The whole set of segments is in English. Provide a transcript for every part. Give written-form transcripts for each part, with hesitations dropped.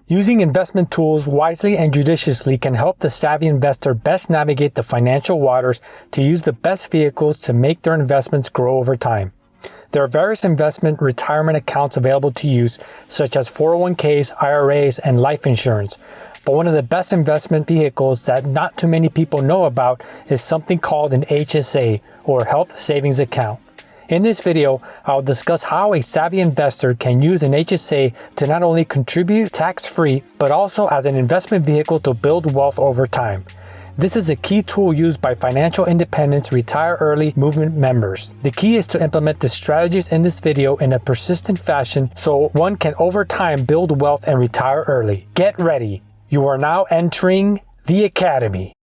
Using investment tools wisely and judiciously can help the savvy investor best navigate the financial waters to use the best vehicles to make their investments grow over time. There are various investment retirement accounts available to use, such as 401ks, IRAs, and life insurance. But one of the best investment vehicles that not too many people know about is something called an HSA, or Health Savings Account. In this video, I'll discuss how a savvy investor can use an HSA to not only contribute tax-free, but also as an investment vehicle to build wealth over time. This is a key tool used by financial independence retire early movement members. The key is to implement the strategies in this video in a persistent fashion so one can over time build wealth and retire early. Get ready. You are now entering the Academy.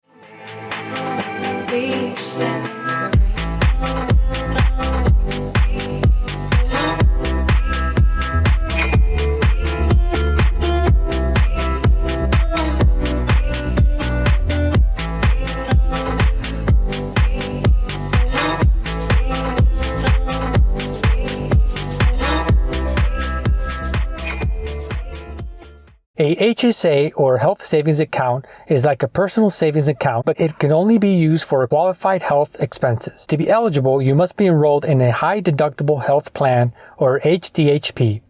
A HSA, or Health Savings Account, is like a personal savings account, but it can only be used for qualified health expenses. To be eligible, you must be enrolled in a high deductible health plan, or HDHP.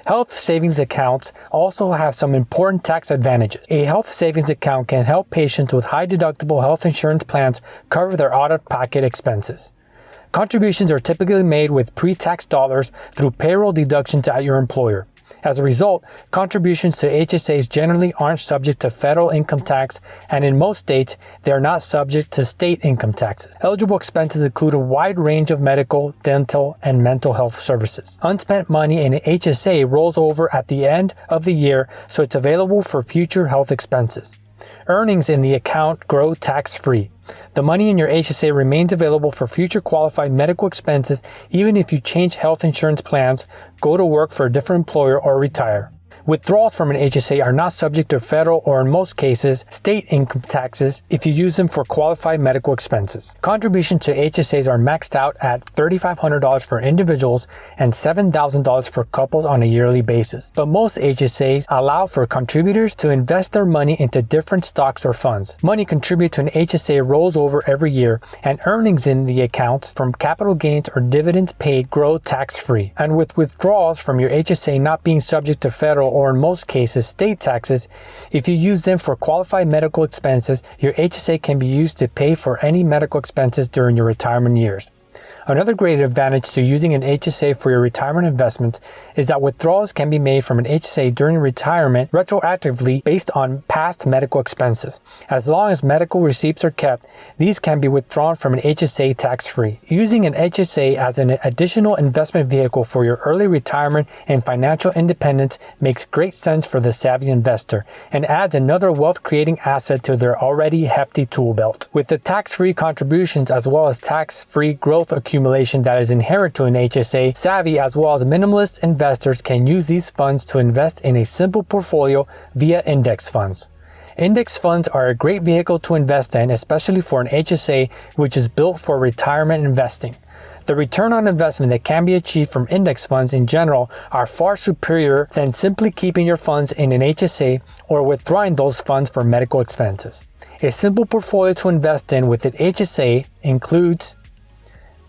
Health savings accounts also have some important tax advantages. A health savings account can help patients with high deductible health insurance plans cover their out-of-pocket expenses. Contributions are typically made with pre-tax dollars through payroll deductions at your employer. As a result, contributions to HSAs generally aren't subject to federal income tax, and in most states, they are not subject to state income taxes. Eligible expenses include a wide range of medical, dental, and mental health services. Unspent money in an HSA rolls over at the end of the year, so it's available for future health expenses. Earnings in the account grow tax-free. The money in your HSA remains available for future qualified medical expenses even if you change health insurance plans, go to work for a different employer, or retire. Withdrawals from an HSA are not subject to federal or, in most cases, state income taxes if you use them for qualified medical expenses. Contributions to HSAs are maxed out at $3,500 for individuals and $7,000 for couples on a yearly basis. But most HSAs allow for contributors to invest their money into different stocks or funds. Money contributed to an HSA rolls over every year, and earnings in the accounts from capital gains or dividends paid grow tax-free. And with withdrawals from your HSA not being subject to federal or, in most cases, state taxes, if you use them for qualified medical expenses, your HSA can be used to pay for any medical expenses during your retirement years. Another great advantage to using an HSA for your retirement investments is that withdrawals can be made from an HSA during retirement retroactively based on past medical expenses. As long as medical receipts are kept, these can be withdrawn from an HSA tax-free. Using an HSA as an additional investment vehicle for your early retirement and financial independence makes great sense for the savvy investor and adds another wealth-creating asset to their already hefty tool belt. With the tax-free contributions as well as tax-free growth accumulation that is inherent to an HSA, savvy as well as minimalist investors can use these funds to invest in a simple portfolio via index funds. Index funds are a great vehicle to invest in, especially for an HSA which is built for retirement investing. The return on investment that can be achieved from index funds in general are far superior than simply keeping your funds in an HSA or withdrawing those funds for medical expenses. A simple portfolio to invest in with an HSA includes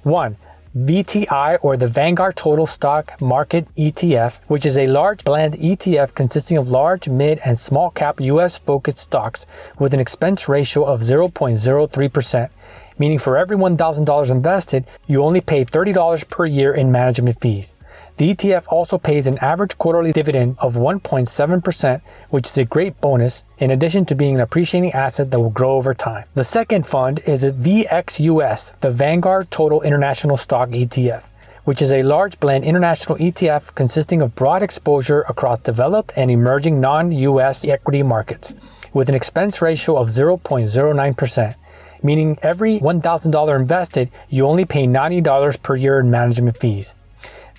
1. VTI, or the Vanguard Total Stock Market ETF, which is a large blend ETF consisting of large, mid, and small cap US focused stocks with an expense ratio of 0.03%, meaning for every $1,000 invested, you only pay $30 per year in management fees. The ETF also pays an average quarterly dividend of 1.7%, which is a great bonus, in addition to being an appreciating asset that will grow over time. The second fund is a VXUS, the Vanguard Total International Stock ETF, which is a large blend international ETF consisting of broad exposure across developed and emerging non-US equity markets, with an expense ratio of 0.09%. Meaning every $1,000 invested, you only pay $90 per year in management fees.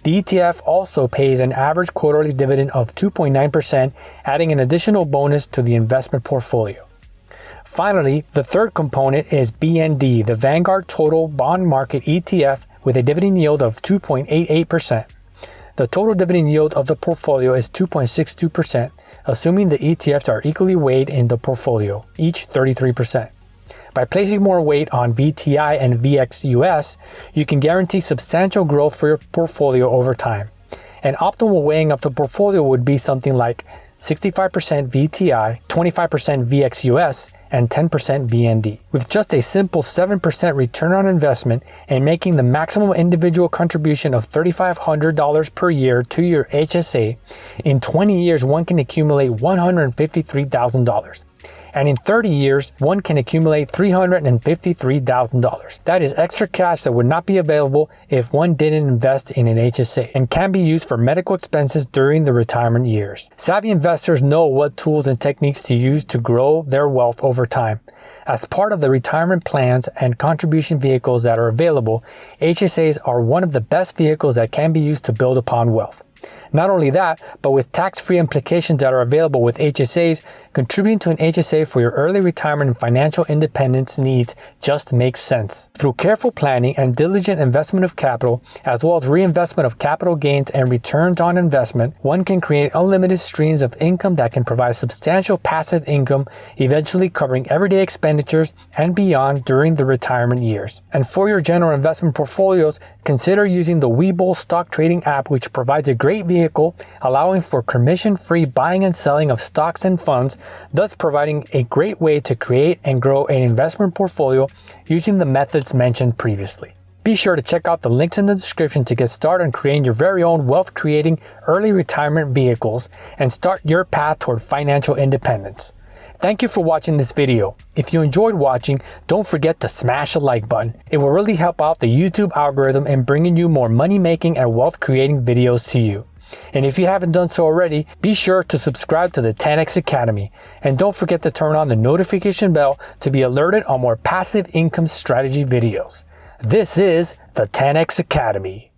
The ETF also pays an average quarterly dividend of 2.9%, adding an additional bonus to the investment portfolio. Finally, the third component is BND, the Vanguard Total Bond Market ETF, with a dividend yield of 2.88%. The total dividend yield of the portfolio is 2.62%, assuming the ETFs are equally weighed in the portfolio, each 33%. By placing more weight on VTI and VXUS, you can guarantee substantial growth for your portfolio over time. An optimal weighing of the portfolio would be something like 65% VTI, 25% VXUS, and 10% VND. With just a simple 7% return on investment and making the maximum individual contribution of $3,500 per year to your HSA, in 20 years one can accumulate $153,000. And in 30 years, one can accumulate $353,000. That is extra cash that would not be available if one didn't invest in an HSA and can be used for medical expenses during the retirement years. Savvy investors know what tools and techniques to use to grow their wealth over time. As part of the retirement plans and contribution vehicles that are available, HSAs are one of the best vehicles that can be used to build upon wealth. Not only that, but with tax-free implications that are available with HSAs, contributing to an HSA for your early retirement and financial independence needs just makes sense. Through careful planning and diligent investment of capital, as well as reinvestment of capital gains and returns on investment, one can create unlimited streams of income that can provide substantial passive income, eventually covering everyday expenditures and beyond during the retirement years. And for your general investment portfolios, consider using the Webull stock trading app, which provides a great vehicle allowing for commission-free buying and selling of stocks and funds, thus providing a great way to create and grow an investment portfolio using the methods mentioned previously. Be sure to check out the links in the description to get started on creating your very own wealth-creating early retirement vehicles and start your path toward financial independence. Thank you for watching this video. If you enjoyed watching, don't forget to smash the like button. It will really help out the YouTube algorithm in bringing you more money-making and wealth-creating videos to you. And if you haven't done so already, be sure to subscribe to the 10X Academy. And don't forget to turn on the notification bell to be alerted on more passive income strategy videos. This is the 10X Academy.